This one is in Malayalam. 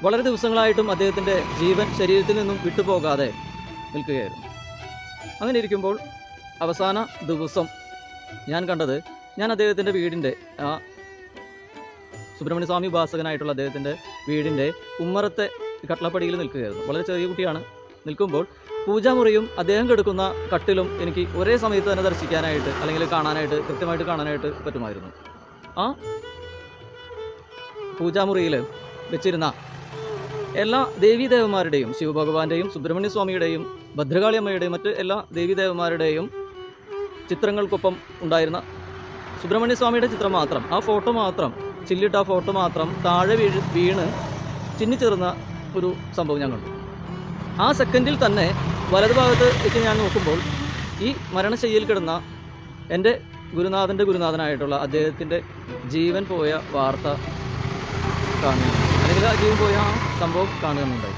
വളരെ ദിവസങ്ങളായിട്ടും അദ്ദേഹത്തിൻ്റെ ജീവൻ ശരീരത്തിൽ നിന്നും വിട്ടുപോകാതെ നിൽക്കുകയായിരുന്നു. അങ്ങനെ ഇരിക്കുമ്പോൾ അവസാന ദിവസം ഞാൻ കണ്ടത്, ഞാൻ അദ്ദേഹത്തിൻ്റെ വീടിൻ്റെ ആ സുബ്രഹ്മണ്യ സ്വാമി ഉപാസകനായിട്ടുള്ള അദ്ദേഹത്തിൻ്റെ വീടിൻ്റെ ഉമ്മറത്തെ കട്ടളപ്പടിയിൽ നിൽക്കുകയായിരുന്നു. വളരെ ചെറിയ കുട്ടിയാണ്. നിൽക്കുമ്പോൾ പൂജാമുറിയും അദ്ദേഹം കിടക്കുന്ന കട്ടിലും എനിക്ക് ഒരേ സമയത്ത് തന്നെ ദർശിക്കാനായിട്ട് അല്ലെങ്കിൽ കാണാനായിട്ട് കൃത്യമായിട്ട് കാണാനായിട്ട് പറ്റുമായിരുന്നു. ആ പൂജാമുറിയിൽ വെച്ചിരുന്ന എല്ലാ ദേവീദേവന്മാരുടെയും, ശിവഭഗവാന്റെയും സുബ്രഹ്മണ്യ സ്വാമിയുടെയും ഭദ്രകാളി അമ്മയുടെയും മറ്റ് എല്ലാ ദേവീദേവന്മാരുടെയും ചിത്രങ്ങൾക്കൊപ്പം ഉണ്ടായിരുന്ന സുബ്രഹ്മണ്യ സ്വാമിയുടെ ചിത്രം മാത്രം, ആ ഫോട്ടോ മാത്രം, ചില്ലിട്ട ആ ഫോട്ടോ മാത്രം താഴെ വീണ് ചിന്നിച്ചേർന്ന ഒരു സംഭവം ഞാൻ കണ്ടു. ആ സെക്കൻഡിൽ തന്നെ വലതുഭാഗത്ത് വെച്ച് ഞാൻ നോക്കുമ്പോൾ ഈ മരണശയ്യയിൽ കിടന്ന എൻ്റെ ഗുരുനാഥൻ്റെ ഗുരുനാഥനായിട്ടുള്ള അദ്ദേഹത്തിൻ്റെ ജീവൻ പോയ വാർത്ത കാണുന്നു, അല്ലെങ്കിൽ ആ ജീവൻ പോയ ആ സംഭവം കാണുന്നുണ്ടായി.